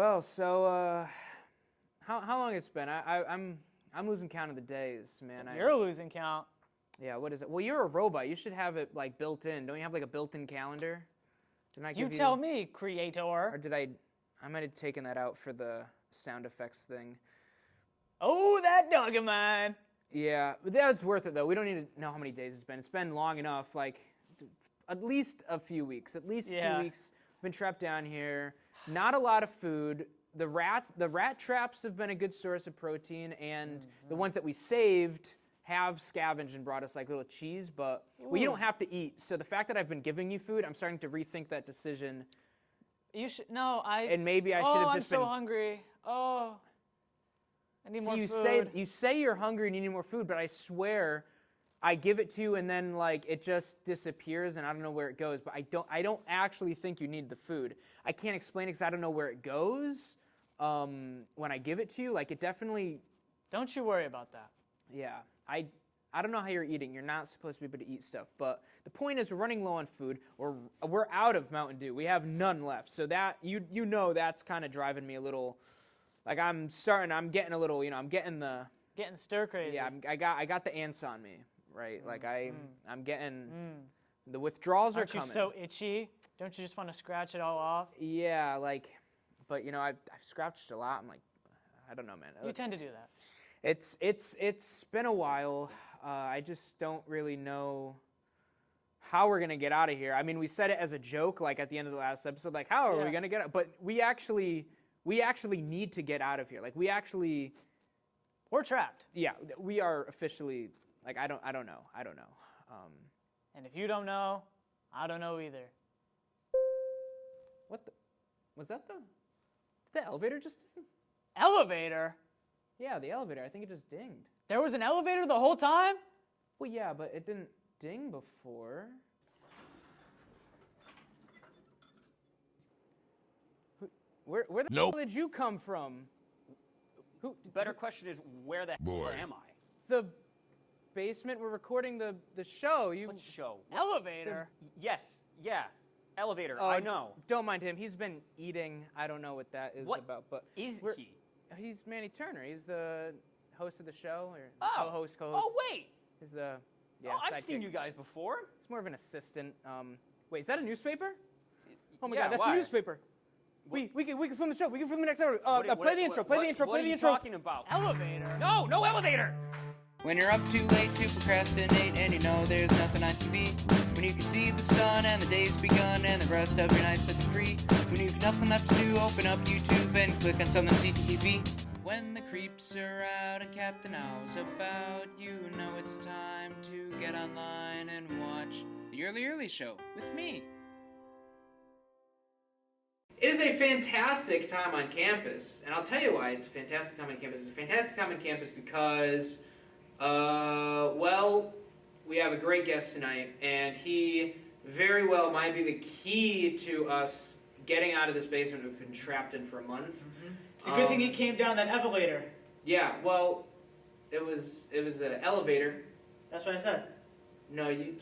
Well, so how long it's been? I'm losing count of the days, man. You're losing count. Yeah, what is it? Well, you're a robot. You should have it like built in. Don't you have like a built-in calendar? Didn't I give you? Tell me, creator. Or did I might have taken that out for the sound effects thing. Oh, that dog of mine. Yeah, but that's worth it though. We don't need to know how many days it's been. It's been long enough, like at least a few weeks. At least a few weeks. Been trapped down here. Not a lot of food. The rat traps have been a good source of protein, and the ones that we saved have scavenged and brought us like little cheese, but we don't have to eat. So the fact that I've been giving you food, I'm starting to rethink that decision. You should and maybe I should have just been. I'm so hungry. Oh, I need more food. food. You say you're hungry and you need more food, but I swear I give it to you and then like it just disappears and I don't know where it goes. But I don't actually think you need the food. I can't explain it because I don't know where it goes when I give it to you. Like it definitely. Don't you worry about that. Yeah, I don't know how you're eating. You're not supposed to be able to eat stuff. But the point is we're running low on food. We're out of Mountain Dew. We have none left. So that you know that's kind of driving me a little. Like I'm getting a little. I'm getting the. Getting stir crazy. Yeah, I got the ants on me. Right, like I'm getting the withdrawals are coming. Aren't you so itchy? Don't you just want to scratch it all off? Yeah, like, but I've scratched a lot. I'm like, I don't know, man. You tend to do that. It's been a while. I just don't really know how we're gonna get out of here. I mean, we said it as a joke, like at the end of the last episode, like how are we gonna get out? But we actually need to get out of here. Like we're trapped. Yeah, we are officially. Like I don't know. And if you don't know, I don't know either. What the? Was that the elevator just ding? Elevator? Yeah, the elevator. I think it just dinged. There was an elevator the whole time? Well, yeah, but it didn't ding before. Where the hell did you come from? Better question is, where the hell am I? The basement. We're recording the show. What show? Elevator? Yes, yeah. Elevator, I know. Don't mind him. He's been eating. I don't know what that is about. But is he? He's Manny Turner. He's the host of the show, or co-host. Oh, wait. He's the I've seen you guys before. It's more of an assistant. Wait, is that a newspaper? Oh my yeah, God, that's why? a newspaper. We can film the show. We can film the next episode. Play the intro. What are you talking about? Elevator. No elevator. When you're up too late to procrastinate and you know there's nothing on TV. When you can see the sun and the day's begun and the rest of your night's looking free. When you've nothing left to do, open up YouTube and click on something CTV. When the creeps are out and Captain Owl's about, you know it's time to get online and watch the Early Show with me. It is a fantastic time on campus, and I'll tell you why it's a fantastic time on campus. It's a fantastic time on campus because, we have a great guest tonight, and he very well might be the key to us getting out of this basement we've been trapped in for a month. Mm-hmm. It's a good thing he came down that elevator. Yeah, well, it was an elevator. That's what I said. No, you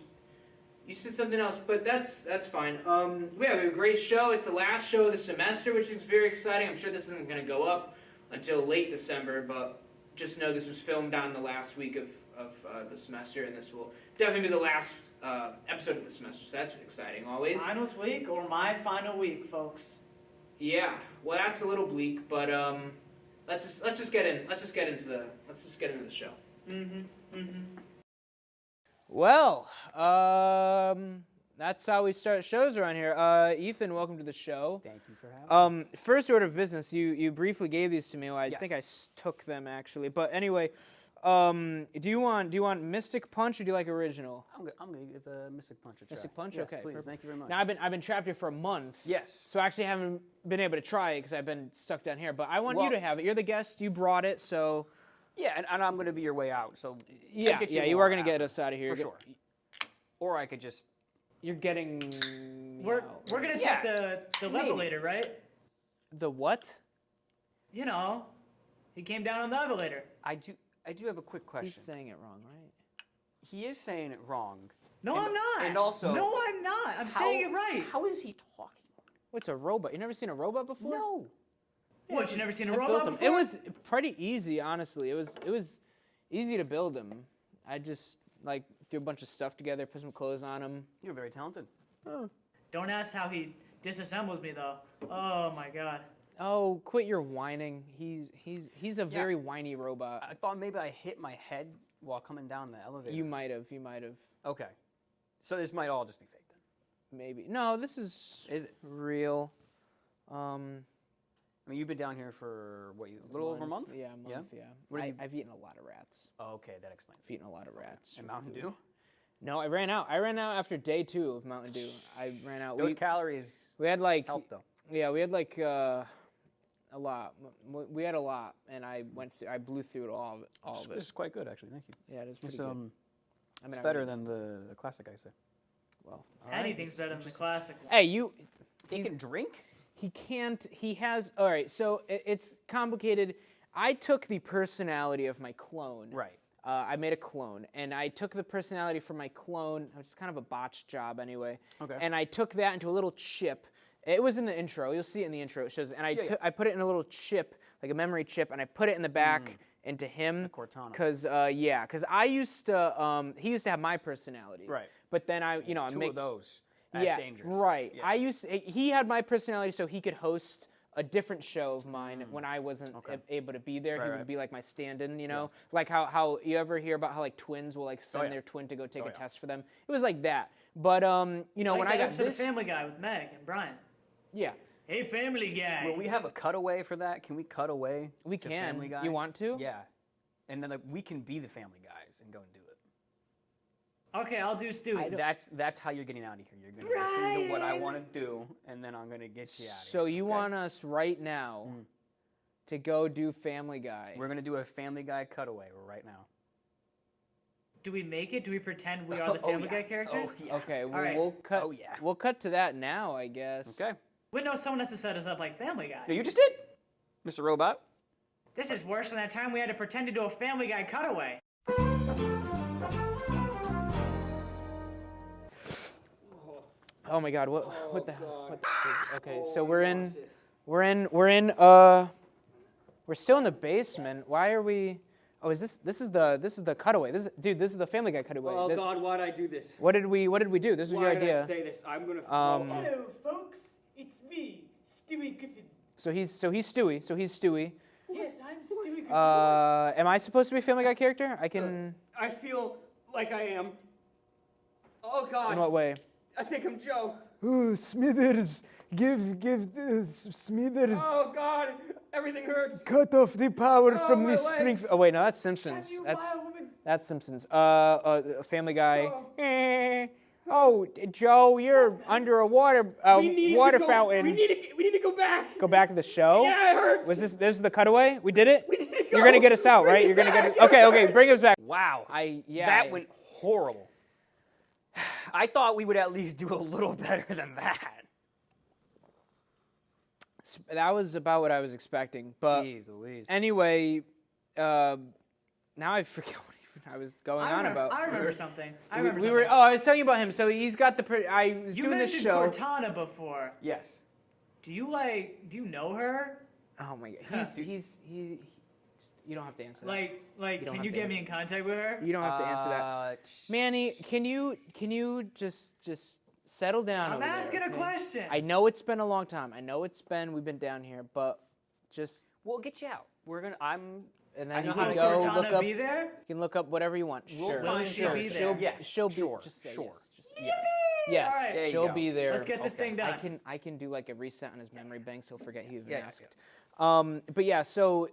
said something else, but that's fine. We have a great show. It's the last show of the semester, which is very exciting. I'm sure this isn't going to go up until late December, but just know this was filmed on the last week of the semester, and this will definitely be the last episode of the semester, so that's exciting always. Finals week or my final week, folks. Yeah, well, that's a little bleak, but let's just get into the show. Well, that's how we start shows around here. Ethan, welcome to the show. Thank you for having me. First order of business, you briefly gave these to me. Well, I think I took them actually, but anyway, do you want Mystic Punch or do you like original? I'm gonna give the Mystic Punch a try. Mystic Punch, yes, okay. Please, perfect. thank you very much. Now I've been trapped here for a month. Yes. So I actually haven't been able to try it because I've been stuck down here. But I want you to have it. You're the guest. You brought it, so. Yeah, and I'm gonna be your way out. So. Yeah, you are gonna get us out of here for sure. Or I could just. You're getting. We're gonna take the levelator, right? The what? You know, he came down on the elevator. I do have a quick question. He's saying it wrong, right? He is saying it wrong. No, I'm not. And also. No, I'm not. I'm saying it right. How is he talking? What's a robot? You never seen a robot before? No. What, you never seen a I robot built him. before? It was pretty easy, honestly. It was easy to build him. I just like threw a bunch of stuff together, put some clothes on him. You're very talented. Oh. Don't ask how he disassembles me though. Oh my god. Oh, quit your whining. He's a very whiny robot. I thought maybe I hit my head while coming down the elevator. You might have. Okay. So this might all just be fake then. Maybe. No, this is it? real. I mean, you've been down here for, what, a little over a month? Yeah, a month, yeah. What have you... I've eaten a lot of rats. Oh, okay, that explains. I've eaten a lot of rats. And Mountain Dew? No, I ran out. I ran out after day 2 of Mountain Dew. I ran out. Those calories we had like help, though. Yeah, we had like a lot. We had a lot, and I blew through all of it. This is quite good, actually. Thank you. Yeah, it is pretty good. I mean, it's better than the classic, I say. Well, anything's better than the classic one. Hey, you. He can drink? He can't. He has. All right, so it's complicated. I took the personality of my clone. Right. I made a clone, and I took the personality from my clone, which is kind of a botched job anyway. Okay. And I took that into a little chip. It was in the intro. You'll see it in the intro. It shows, and I put it in a little chip, like a memory chip, and I put it in the back into him. Cortana. Because I used to. He used to have my personality. Right. But then I Two of those. That's dangerous. Right. Yeah. He had my personality, so he could host a different show of mine when I wasn't able to be there. He would be like my stand-in, you know? Like how you ever hear about how like twins will like send their twin to go take a test for them? It was like that. But you know, like when I got this, this, the Family Guy with Meg and Brian. yeah. Hey, Family Guy. Will we have a cutaway for that? Can we cut away? We to can. Family Guy? You want to? Yeah. And then we can be the Family Guys and go and do it. Okay, I'll do Stewie. That's how you're getting out of here. You're going to listen to what I want to do, and then I'm going to get you out of here. So you want us right now to go do Family Guy? We're going to do a Family Guy cutaway right now. Do we make it? Do we pretend we are the Family Guy characters? Oh, yeah. Okay, well, right. we'll cut. Oh, yeah. We'll cut to that now, I guess. Okay. But no, someone has to set us up like Family Guy. No, you just did, Mr. Robot. This is worse than that time we had to pretend to do a Family Guy cutaway. Oh my God! What the hell? Okay, so we're still in the basement. Why are we? Oh, this is the cutaway. This is the Family Guy cutaway. Oh God, why'd I do this? What did we do? This was your idea. Why did I say this? I'm gonna. Hello, folks. It's me, Stewie Griffin. So he's Stewie. Yes, I'm Stewie Griffin. Am I supposed to be a Family Guy character? I can. I feel like I am. Oh God. In what way? I think I'm Joe. Oh, Smithers, give Smithers. Oh God, everything hurts. Cut off the power from my the spring. legs. Oh wait, no, that's Simpsons. That's Simpsons. Family Guy. Oh, Joe, you're under a water fountain. We need to go back. Go back to the show. Yeah, it hurts. Was this is the cutaway? We did it. We need to go. You're gonna get us out, right? You're gonna get us. Okay, bring us back. Wow. That went horrible. I thought we would at least do a little better than that. That was about what I was expecting. But Jeez Louise. anyway, now I forget what I was going on about. I remember something. I was telling you about him. So he's got I was you doing this mentioned show. Cortana before. Yes. Do you know her? Oh my God. He. You don't have to answer that. Like, can you get me in contact with her? You don't have to answer that. Manny, can you just settle down? I'm asking a question. I know it's been a long time. We've been down here, but just. We'll get you out. And then you Will can go Cortana look up. be there? You can look up whatever you want. Sure. Will she be there? Yes. She'll be. Sure. Just say Sure. Yes. Yes. Yes. All right. She'll be there. Let's get this thing done. I can do like a reset on his memory bank, so he'll forget he even asked. Yeah. But yeah, so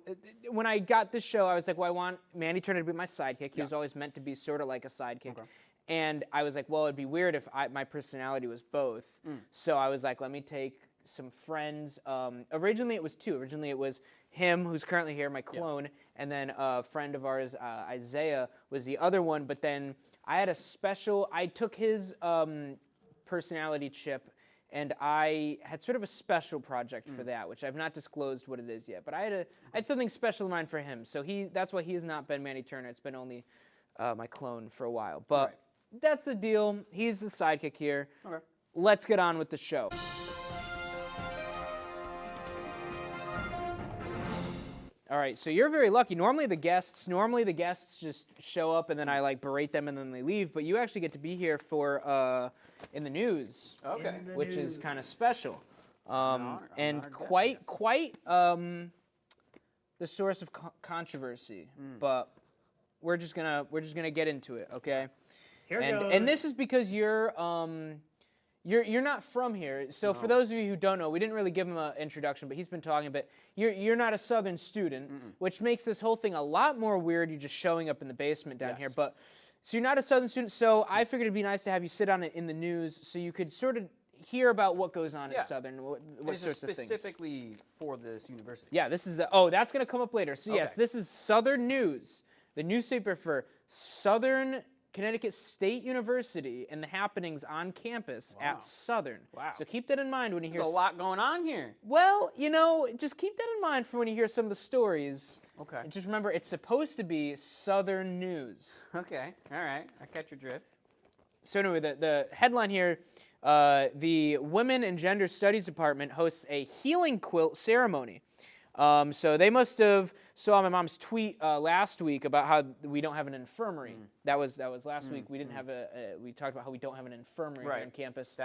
when I got this show, I was like, well, I want Manny Turner to be my sidekick. He was always meant to be sort of like a sidekick. Okay. And I was like, well, it'd be weird if my personality was both. So I was like, let me take some friends. Originally, it was 2. Originally, it was him, who's currently here, my clone, and then a friend of ours, Isaiah, was the other one. But then I had I took his personality chip, and I had sort of a special project for that, which I've not disclosed what it is yet. But I had something special in mind for him. So that's why he has not been Manny Turner. It's been only my clone for a while. But that's the deal. He's the sidekick here. Okay. Let's get on with the show. All right, so you're very lucky. Normally the guests just show up and then I like berate them and then they leave. But you actually get to be here for in the news, Okay. which is kind of special, and honored quite the source of controversy. But we're just gonna get into it, okay? Here goes. And this is because you're not from here. So for those of you who don't know, we didn't really give him an introduction, but he's been talking a bit. You're not a Southern student, which makes this whole thing a lot more weird. You're just showing up in the basement down here. But so you're not a Southern student. So I figured it'd be nice to have you sit on it in the news, so you could sort of hear about what goes on at Southern, what sorts of things. Specifically for this university. Yeah, this is that's going to come up later. So yes, this is Southern News, the newspaper for Southern Connecticut State University and the happenings on campus at Southern. Wow. So keep that in mind when you hear... There's a lot going on here. Well, just keep that in mind for when you hear some of the stories. Okay. And just remember, it's supposed to be Southern News. Okay. All right. I catch your drift. So anyway, the headline here, the Women and Gender Studies Department hosts a healing quilt ceremony. So they must have saw my mom's tweet last week about how we don't have an infirmary. That was last week. We didn't have we talked about how we don't have an infirmary here on campus.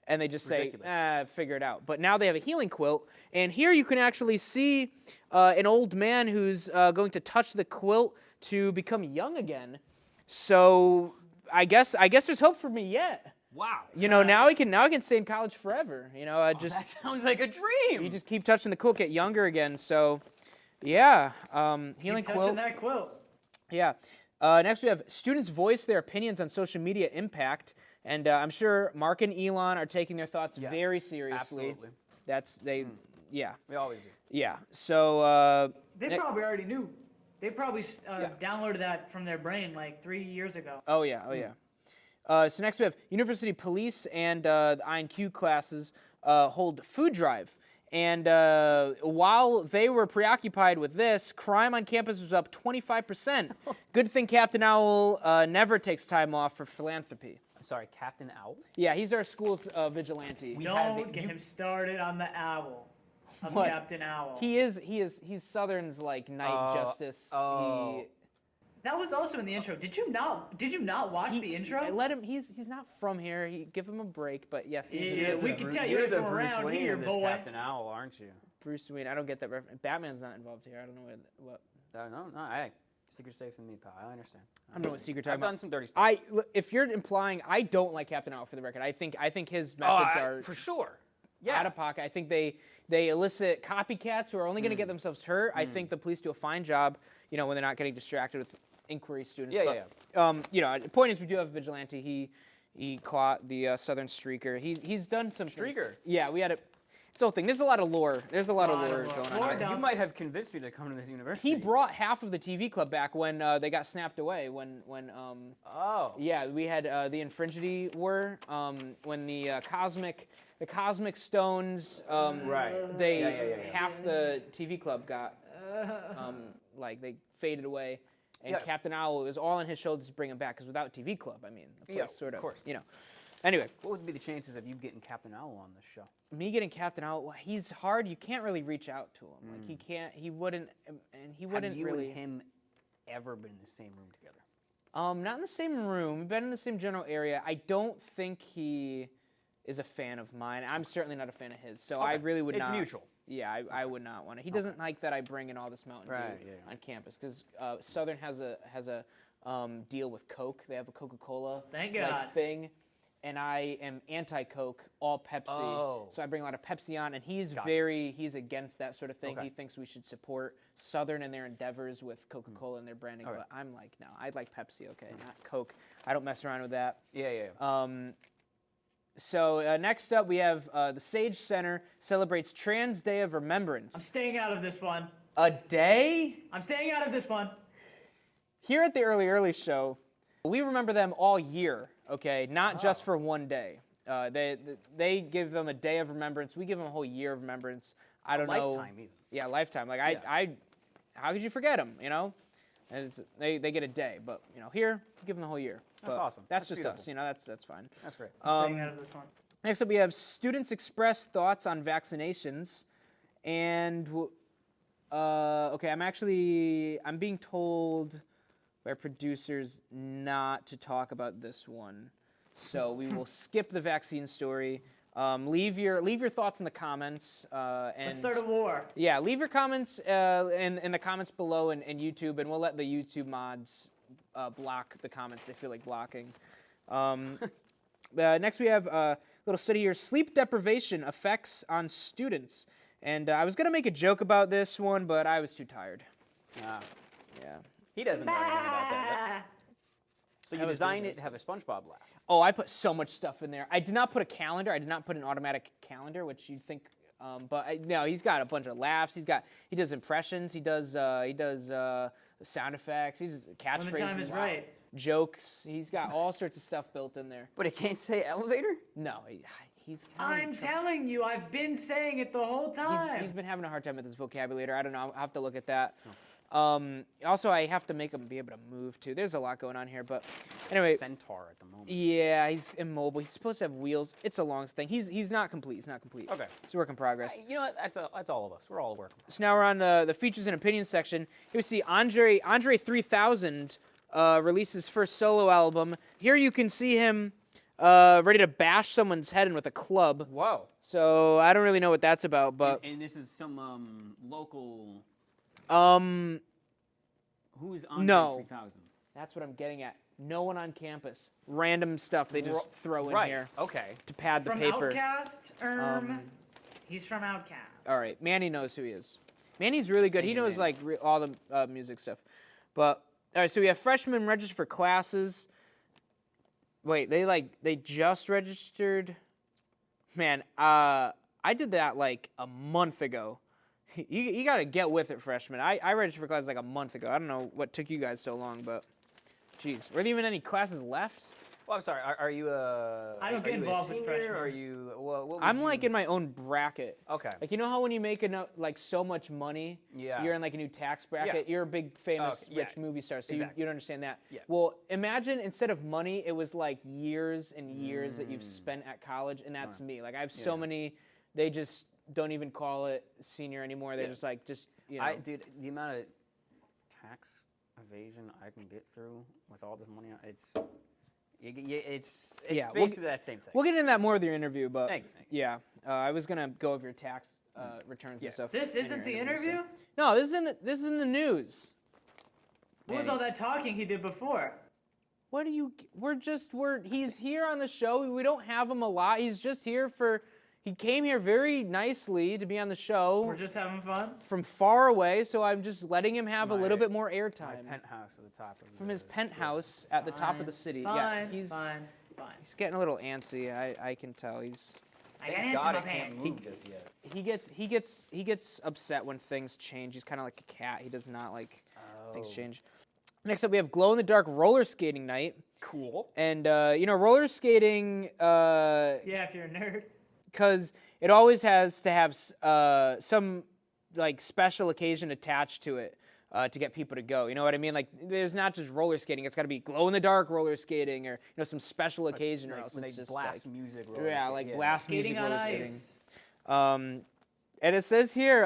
And they just ridiculous. say, figure it out. But now they have a healing quilt, and here you can actually see an old man who's going to touch the quilt to become young again. So I guess there's hope for me yet. Wow. Now I can stay in college forever. That sounds like a dream. You just keep touching the quilt, get younger again. So, yeah, healing Keep quilt. touching that quilt. Yeah. Next we have students voice their opinions on social media impact, and I'm sure Mark and Elon are taking their thoughts very seriously. Absolutely. Yeah. We always do. Yeah. So. They probably already knew. They probably downloaded that from their brain like 3 years ago. Oh yeah. So next we have University Police and the Manny Q classes hold food drive. And while they were preoccupied with this, crime on campus was up 25%. Good thing Captain Owl never takes time off for philanthropy. I'm sorry, Captain Owl? Yeah, he's our school's vigilante. Don't get him started on the owl. What? Captain Owl. He's Southern's like night justice. That was also in the intro. Did you not watch the intro? Let him. He's not from here. Give him a break. But yes, we can tell you're from around here, boy. Captain Owl, aren't you? Bruce Wayne. I don't get that reference. Batman's not involved here. I don't know what. No. Hey, secret's safe from me, pal. I understand. I don't know what secret you're talking about. I've done some dirty stuff. If you're implying, I don't like Captain Owl for the record. I think his methods are for sure. out of pocket. I think they elicit copycats who are only going to get themselves hurt. I think the police do a fine job, when they're not getting distracted with inquiry students. The point is we do have a vigilante. He caught the Southern streaker. He's done some Streaker? things. Yeah, we had a... It's the whole thing. There's a lot of lore. There's a lot of lore going on. You might have convinced me to come to this university. He brought half of the TV club back when they got snapped away. Yeah, we had the Infringity War. When the Cosmic Stones. Half the TV club got they faded away. And Captain Owl, it was all on his shoulders to bring him back, because without TV Club, the place sort of, course. Anyway. What would be the chances of you getting Captain Owl on this show? Me getting Captain Owl, he's hard. You can't really reach out to him. He wouldn't Have you really. and him ever been in the same room together? Not in the same room. We've been in the same general area. I don't think he is a fan of mine. I'm certainly not a fan of his, so I really would not. It's mutual. Yeah, I would not want to. He doesn't like that I bring in all this Mountain Dew on campus, because Southern has a deal with Coke. They have a Coca-Cola thing, and I am anti-Coke, all Pepsi. So I bring a lot of Pepsi on, and he's against that sort of thing. He thinks we should support Southern and their endeavors with Coca-Cola and their branding. But I'm like, no, I'd like Pepsi, not Coke. I don't mess around with that. So next up, we have the Sage Center celebrates Trans Day of Remembrance. I'm staying out of this one. A day? I'm staying out of this one. Here at the Early Show, we remember them all year, not just for one day. They give them a day of remembrance. We give them a whole year of remembrance. I don't know. Lifetime, even. Yeah, lifetime. How could you forget them, And they get a day, but here give them the whole year. That's awesome. That's just beautiful. us. That's fine. That's great. I'm staying out of this one. Next up, we have students express thoughts on vaccinations, and Okay, I'm being told by producers not to talk about this one, so we will skip the vaccine story. Leave your thoughts in the comments. And Let's start a war. Yeah, leave your comments in the comments below in YouTube, and we'll let the YouTube mods block the comments they feel like blocking. Next we have a little study here, sleep deprivation effects on students. And I was going to make a joke about this one, but I was too tired. Ah. Yeah. He doesn't know anything about that. So you designed it to have a SpongeBob laugh. Oh, I put so much stuff in there. I did not put a calendar. I did not put an automatic calendar, which you'd think. No, he's got a bunch of laughs. He does impressions. He does sound effects. He does catchphrases. When the time is right. Jokes. He's got all sorts of stuff built in there. But it can't say elevator? No, he's. I'm telling you, I've been saying it the whole time. He's been having a hard time with his vocabulary. I don't know. I'll have to look at that. Also, I have to make him be able to move too. There's a lot going on here, but anyway. Centaur at the moment. Yeah, he's immobile. He's supposed to have wheels. It's a long thing. He's not complete. He's not complete. Okay. It's a work in progress. You know what? That's all of us. We're all a work. So now we're on the features and opinions section. Here we see Andre 3000 released his first solo album. Here you can see him ready to bash someone's head in with a club. Whoa. So I don't really know what that's about, but and this is some local. Who is Andre 3000? That's what I'm getting at. No one on campus. Random stuff they just throw in here. Okay. To pad the from paper. Outcast? He's from Outcast. All right. Manny knows who he is. Manny's really good. He knows like all the music stuff. But all right. So we have freshmen registered for classes. Wait, they just registered. Man, I did that like a month ago. You got to get with it, freshmen. I registered for classes like a month ago. I don't know what took you guys so long, but geez, were there even any classes left? Well, I'm sorry. Are you a? I don't get involved with freshmen. Or are you? What I'm like in my own bracket. Okay. Like you know how when you make like so much money, you're in like a new tax bracket. Yeah. You're a big famous rich movie star, so you don't understand that. Yeah. Well, imagine instead of money, it was like years and years that you've spent at college, and that's me. Like I have so many. They just don't even call it senior anymore. They're just like you know. Dude, the amount of tax evasion I can get through with all this money, it's basically that same thing. We'll get into that more with your interview, but Thank you. Yeah, I was gonna go over your tax returns and stuff. This isn't the interview? So. No, this is in the news. What was all that talking he did before? What do you? He's here on the show. We don't have him a lot. He's just here for. He came here very nicely to be on the show. We're just having fun? From far away, so I'm just letting him have a little bit more airtime. My penthouse at the top of From his penthouse at the top of the city. Fine, yeah, fine. He's getting a little antsy. I can tell. I got Thank ants God in I my can't pants. move just yet. He gets upset when things change. He's kind of like a cat. He does not like things change. Next up, we have glow-in-the-dark roller skating night. Cool. And roller skating. Yeah, if you're a nerd. Because it always has to have some like special occasion attached to it to get people to go. You know what I mean? Like there's not just roller skating. It's got to be glow in the dark roller skating or some special occasion or else when it's they just blast like, music. Roller skating. Like blast skating music on roller ice. skating. And it says here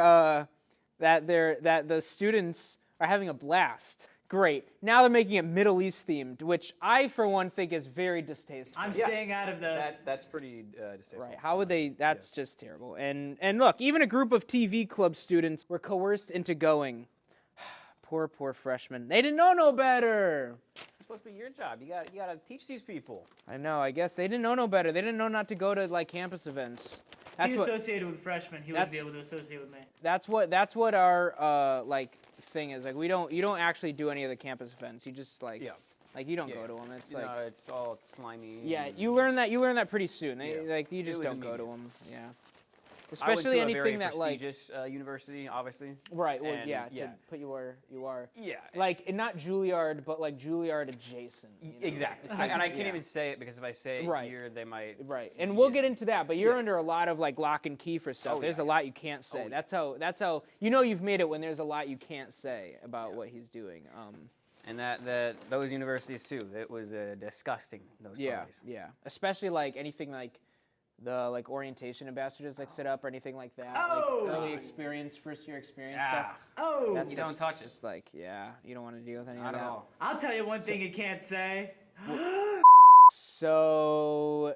that the students are having a blast. Great. Now they're making it Middle East themed, which I, for one, think is very distasteful. I'm staying out of this. That's pretty distasteful. Right. How would they? That's just terrible. And look, even a group of TV club students were coerced into going. Poor freshmen. They didn't know no better. It's supposed to be your job. You got to teach these people. I know. I guess they didn't know no better. They didn't know not to go to like campus events. That's he associated with freshmen. He wouldn't be able to associate with me. That's what our thing is. Like you don't actually do any of the campus events. You just like you don't go to them. It's like it's all slimy. Yeah, you learn that pretty soon. Like you just don't go to them. Yeah. Especially anything that like prestigious university, obviously. Right. Well, to put you where you are. Yeah. Like not Juilliard, but like Juilliard adjacent. Exactly. And I can't even say it because if I say it here, they might. Right. And we'll get into that. But you're under a lot of like lock and key for stuff. There's a lot you can't say. That's how you've made it when there's a lot you can't say about what he's doing. And those universities too. It was disgusting. Those parties. Yeah. Especially like anything like. the like orientation ambassadors like sit up or anything like that. Oh! Like early experience, first year experience Yeah. stuff. Oh! That You don't stuff's touch it. just like, yeah, you don't want to deal with any Not of at that. all. I'll tell you one thing you can't say. So,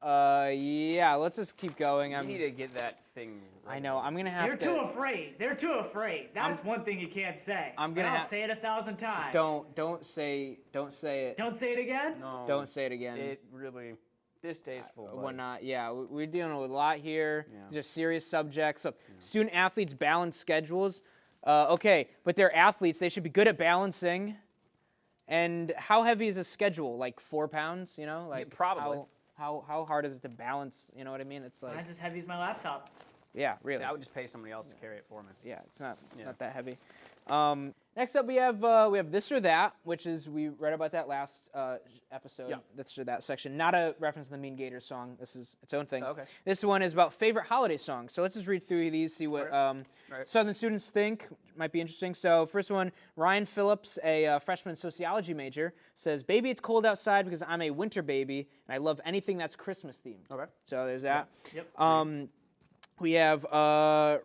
yeah, let's just keep going. You need to get that thing. I know. I'm gonna have They're to. too afraid. They're too afraid. That's one thing you can't say. I'm gonna I'll ha- say it 1,000 times. Don't say it. Don't say it again. No. Don't say it again. It really distasteful. buddy. Whatnot. Yeah, we're dealing with a lot here. Yeah. These are serious subjects. So, student athletes balance schedules. Okay, but they're athletes. They should be good at balancing. And how heavy is a schedule? Like 4 pounds? You know, like probably. How hard is it to balance? You know what I mean? It's like Mine's as heavy as my laptop. yeah, really. See, I would just pay somebody else to carry it for me. Yeah, it's not Yeah. not that heavy. Next up, we have this or that, which is we read about that last episode. Yeah. This or that section, not a reference to the Mean Gators song. This is its own thing. Okay. This one is about favorite holiday songs. So let's just read through these, see what Right. Southern students think. Might be interesting. So first one, Ryan Phillips, a freshman sociology major, says, "Baby, it's cold outside because I'm a winter baby and I love anything that's Christmas themed." Okay. So there's that. Yep. We have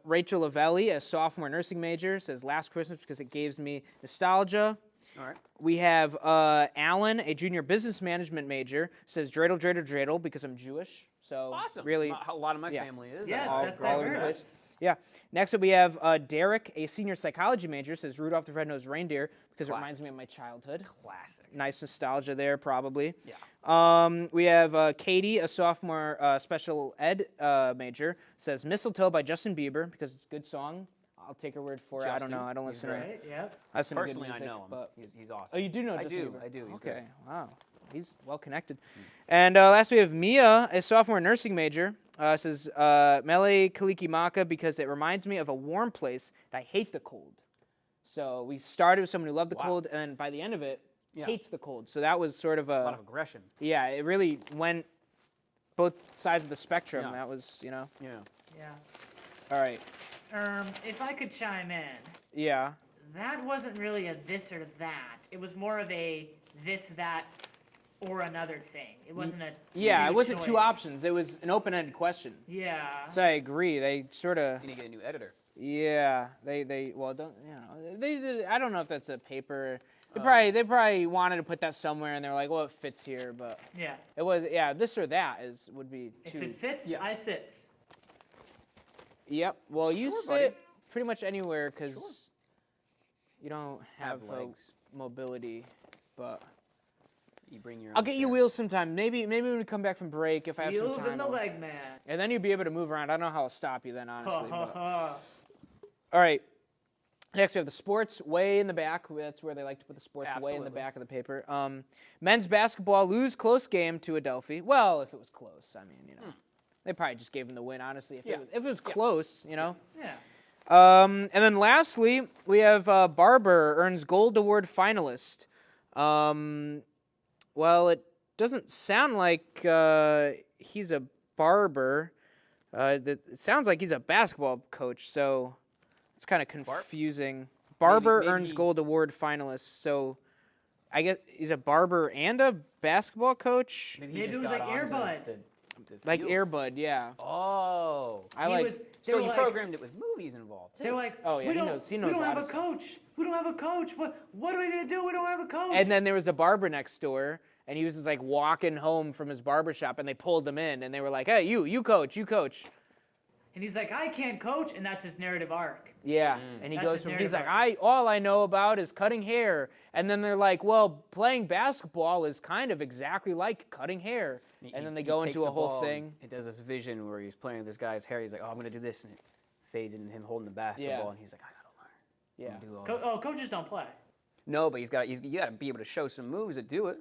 Rachel Lavelli, a sophomore nursing major, says Last Christmas because it gives me nostalgia. All right. We have Alan, a junior business management major, says dreidel, dreidel, dreidel because I'm Jewish. So Awesome. really, A lot of my yeah. family is. Yes, all, that's all over the diverse. place. Yeah. Next up, we have Derek, a senior psychology major, says Rudolph the Red-Nosed Reindeer because it reminds me of my childhood. Classic. Nice nostalgia there, probably. Yeah. We have Katie, a sophomore special ed major, says Mistletoe by Justin Bieber because it's a good song. I'll take her word for it. I don't Justin, know. I don't he's listen to Right. Yep. I listen to good Personally, I music, know him. but He's awesome. oh, you do know I Justin do. Bieber? I do. He's Okay. great. Wow. He's well connected. And last we have Mia, a sophomore nursing major, says Mele Kalikimaka because it reminds me of a warm place and I hate the cold. So we started with someone who loved the cold, and then by the end of it, hates the cold. So that was sort of A lot of aggression. yeah, it really went both sides of the spectrum. Yeah. That was, you know. Yeah. Yeah. All right. If I could chime in, Yeah. that wasn't really a this or that. It was more of a this, that, or another thing. It wasn't a Yeah, it two wasn't two choice. options. It was an open-ended question. Yeah. So I agree. They sort of You need to get a new editor. yeah. They well don't you know they I don't know if that's a paper. They probably wanted to put that somewhere and they're like, well, it fits here, but Yeah. it was this or that would be If two. it fits, I sits. Yep. Well, you Sure, sit buddy. pretty much anywhere because you don't have legs. mobility, but. You bring your. I'll own get you chair. wheels sometime. Maybe when we come back from break, if I have Wheels some time. in the I'll- leg man. And then you'd be able to move around. I don't know how I'll stop you then, Ha honestly. ha But. ha. All right. Next, we have the sports way in the back. That's where they like to put the sports way in the Absolutely. back of the paper. Men's basketball lose close game to Adelphi. Well, if it was close, I mean, you know, they probably just gave them the win. Honestly, if it was close, you know. Yeah. And then lastly, we have Barber earns Gold Award finalist. Well, it doesn't sound like he's a barber. It sounds like he's a basketball coach, so it's kind of confusing. Barber maybe earns he- Gold Award finalist, so I guess he's a barber and a basketball coach? Maybe Maybe just it was got like onto Airbud. the Like field. Airbud, yeah. Oh. I He like. was- they So were you like- programmed it with movies involved too. They're like, Oh, yeah, we he don't, knows- he we knows don't a lot have of a stuff. coach. We don't have a coach. What are we gonna do? We don't have a coach. And then there was a barber next door, and he was just like walking home from his barber shop, and they pulled him in, and they were like, "Hey, you coach, you coach." And he's like, I can't coach, and that's his narrative arc. Yeah, and he That's goes his from he's like, narrative all I know about is cutting hair, and then they're like, well, playing basketball is kind of exactly like cutting hair, and then they go takes into a the whole ball thing. and It does this vision where he's playing with this guy's hair. He's like, oh, I'm gonna do this, and it fades into him holding the basketball, and he's like, I gotta learn. Yeah, Do all this. Coaches don't play. No, but you gotta be able to show some moves that do it.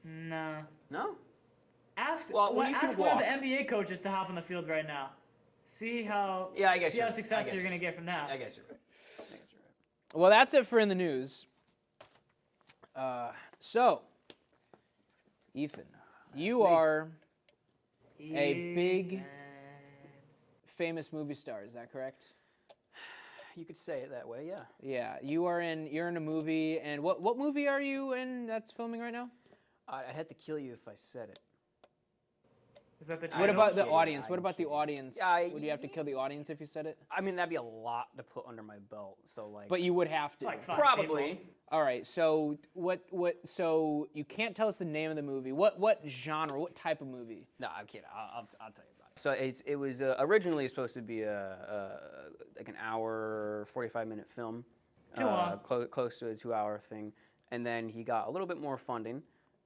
No. No. Ask Well, when you can ask one of the walk. NBA coaches to hop on the field right now. See how Yeah, I guess see you're how right. successful I guess. you're gonna get from that. I guess you're right. Well, that's it for in the news. So, Ethan, you me. are a big Ethan. famous movie star. Is that correct? You could say it that way, yeah. Yeah, you're in a movie, and what movie are you in that's filming right now? I'd have to kill you if I said it. Is that the title? What about the kidding, audience? I'm What about the kidding. audience? Would you have to kill the audience if you said it? I mean, that'd be a lot to put under my belt. So like, But you would have to. Like 5 probably. people. All right. So so you can't tell us the name of the movie. What genre? What type of movie? No, I'm kidding. I'll tell you about it. So it was originally supposed to be like an hour, 45-minute film. Too long. Close to a 2-hour thing. And then he got a little bit more funding,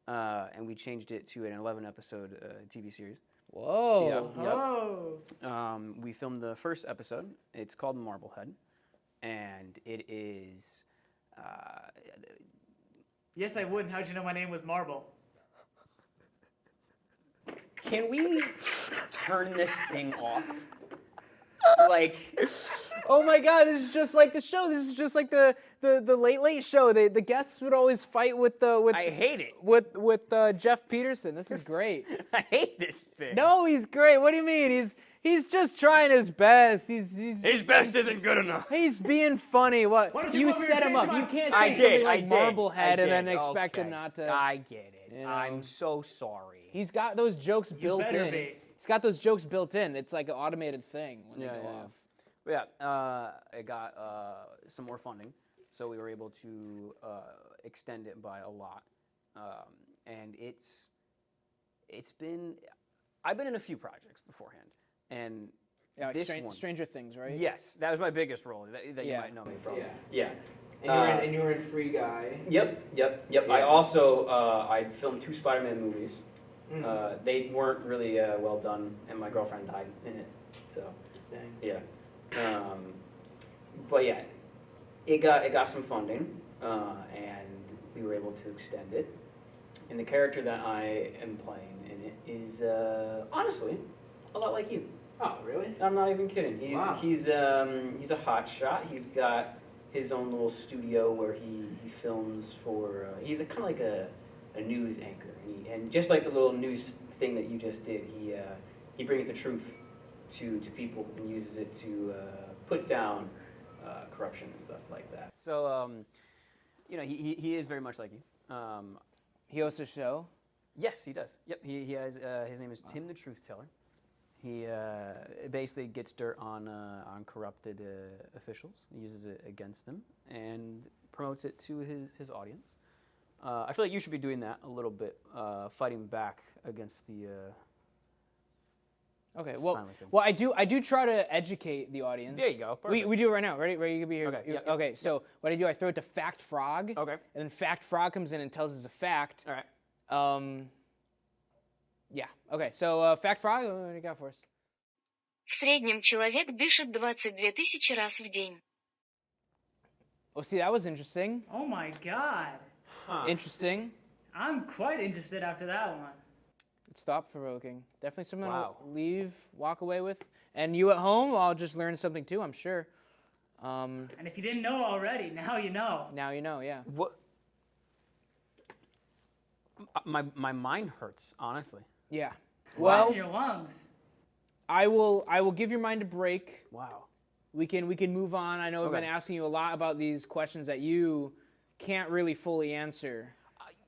and we changed it to an 11-episode TV series. Whoa. Yep. We filmed the first episode. It's called Marblehead, and it is. Yes, I would. How'd you know my name was Marble? Can we turn this thing off? Like, Oh my God! This is just like the show. This is just like the Late Late Show. The guests would always fight with I hate it. with Jeff Peterson. This is great. I hate this thing. No, he's great. What do you mean? He's just trying his best. His best isn't good enough. He's being funny. What? Why don't you You come over set here him and up. say You to can't I say did. something I like did. Marblehead I and then did. expect him Okay. not to. I get it. You know. I'm so sorry. He's got those jokes built better in. be. He's got those jokes built in. It's like an automated thing when they go off. Yeah, it got some more funding, so we were able to extend it by a lot. And it's been, I've been in a few projects beforehand, and Yeah, like this one, Stranger Things, right? yes, that was my biggest role that you Yeah. might know me from. Yeah. Yeah. And you were in Free Guy. Yep. Yeah. I also I filmed 2 Spider-Man movies. Mm. They weren't really well done, and my girlfriend died in it. So Dang. yeah. But yeah, it got some funding, and we were able to extend it. And the character that I am playing in it is honestly a lot like you. Oh, really? I'm not even kidding. He's a hot shot. He's got his own little studio where he films for. He's kind of like a news anchor, and just like the little news thing that you just did, he brings the truth to people and uses it to put down corruption and stuff like that. So he is very much like you. He hosts a show. Yes, he does. Yep, he has. His name is Tim the Truth Teller. He basically gets dirt on corrupted officials, uses it against them, and promotes it to his audience. I feel like you should be doing that a little bit, fighting back against the. Okay. Well, silencing. I do try to educate the audience. There you go. We do it right now. Ready? You can be here. Okay, yep, Okay. So what I do, I throw it to Fact Frog. Okay. And then Fact Frog comes in and tells us a fact. All right. Yeah. Okay. So Fact Frog, what do you got for us? В среднем человек дышит 22 тысячи раз в день. Oh, see, that was interesting. Oh my God. Interesting. I'm quite interested after that one. It's thought-provoking. Definitely something Wow. to walk away with. And you at home, I'll just learn something too, I'm sure. And if you didn't know already, now you know. Now you know, yeah. What? My mind hurts, honestly. Yeah. What's Well, in your lungs? I will give your mind a break. Wow. We can move on. I know I've been Okay. asking you a lot about these questions that you can't really fully answer.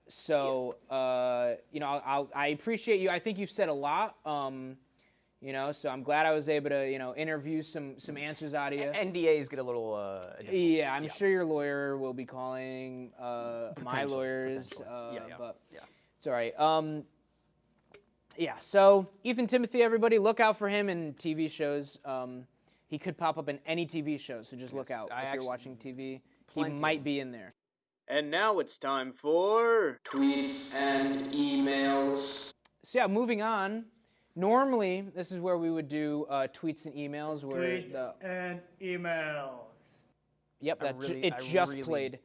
So, I appreciate you. I think you've said a lot. So I'm glad I was able to, interview some answers out of you. NDAs get a little. difficult. Yeah, I'm sure your lawyer will be calling my Potentially, lawyers, potentially. but Yeah. it's all right. So Ethan Timothy, everybody, look out for him in TV shows. He could pop up in any TV show, so just look Yes, out. I If you're actually- watching TV, he plenty of might them. be in there. And now it's time for tweets and emails. So yeah, moving on. Normally, this is where we would do tweets and emails. Where Tweets and emails. Yep, I it really- just played.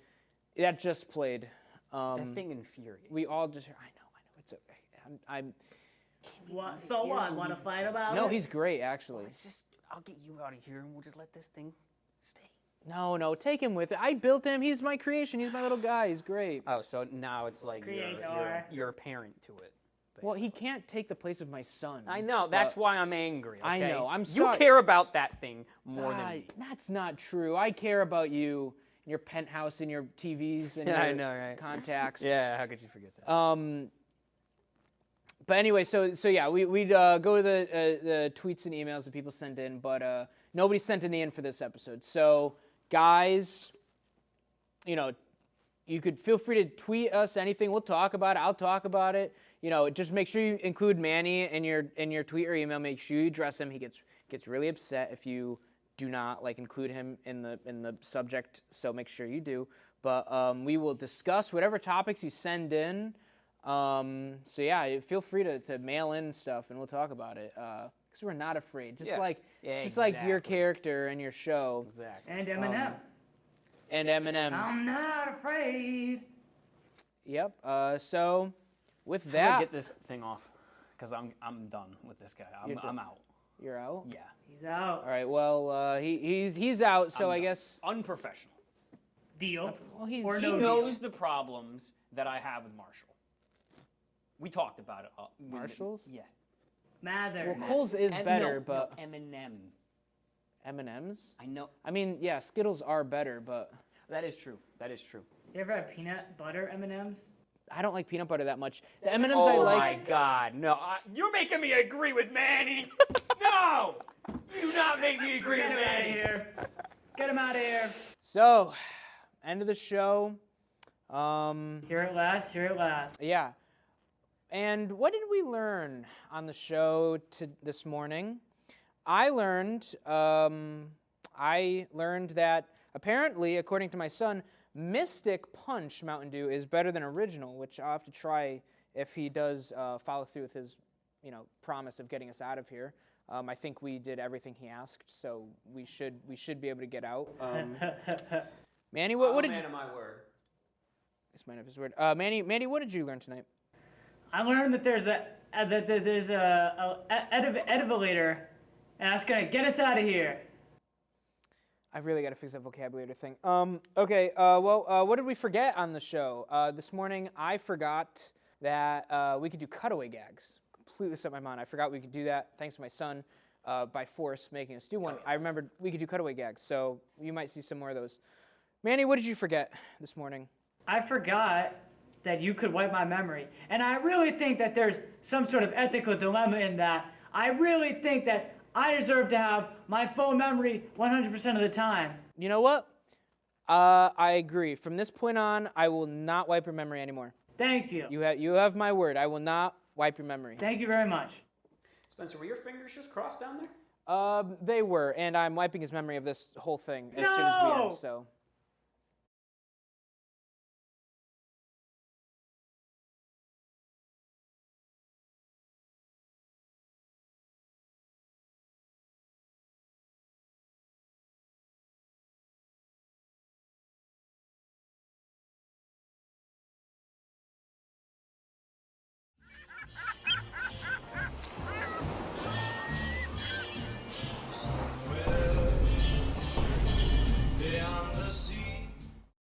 That just played. That thing infuriates. We all just. I know. It's okay. I'm. What? So what? Want to fight about No, it? he's great actually. It's just. I'll get you out of here, and we'll just let this thing stay. No, take him with it. I built him. He's my creation. He's my little guy. He's great. Oh, so now it's like Creator. you're a parent to it. Well, he can't take the place of my son. I know. That's but- why I'm angry. Okay? I know, I'm You sorry. care about that thing more than me. That's not true. I care about you, and your penthouse, and your TVs, and Yeah, your I know, right? contacts. Yeah. How could you forget that? But anyway, so yeah, we'd go to the tweets and emails that people send in, but nobody sent any in for this episode. So guys, you could feel free to tweet us anything. We'll talk about it. I'll talk about it. Just make sure you include Manny in your tweet or email. Make sure you address him. He gets really upset if you do not include him in the subject. So make sure you do. But we will discuss whatever topics you send in. So yeah, feel free to mail in stuff and we'll talk about it. Because we're not afraid. Just like your character and your show. Exactly. And Eminem. And Eminem. I'm not afraid. Yep. So with How do that, I get this thing off? Because I'm done with this guy. I'm out. You're out? Yeah. He's out. All right. Well, he's out. So I guess Unprofessional. Deal. well he's Or He no knows the problems that I have with Marshall. We talked about it. Marshall's? Yeah. Mather. well Cole's is better, but M&M. M&Ms. I know. I mean, yeah, Skittles are better, but That is true. That is true. You ever had peanut butter M&Ms? I don't like peanut butter that much. The M&Ms I Oh like. my God! No, you're making me agree with Manny. No, do not make me agree Get with him out of Manny. here. Get him out of here. So, end of the show. Here at last. Here at last. Yeah. And what did we learn on the show this morning? I learned that apparently, according to my son, Mystic Punch Mountain Dew is better than original, which I'll have to try if he does follow through with his, promise of getting us out of here. I think we did everything he asked, so we should be able to get out. Manny, what did you? Man of my word. This might have his word. Manny, what did you learn tonight? I learned that there's a edivilator, and that's gonna get us out of here. I've really got to fix that vocabulary thing. Okay, what did we forget on the show? This morning, I forgot that we could do cutaway gags. Completely slipped my mind. I forgot we could do that, thanks to my son, by force making us do one. I remembered we could do cutaway gags, so you might see some more of those. Manny, what did you forget this morning? I forgot that you could wipe my memory, and I really think that there's some sort of ethical dilemma in that. I really think that I deserve to have my phone memory 100% of the time. You know what? I agree. From this point on, I will not wipe your memory anymore. Thank you. You have my word. I will not wipe your memory. Thank you very much. Spencer, were your fingers just crossed down there? They were, and I'm wiping his memory of this whole thing as soon as we end. So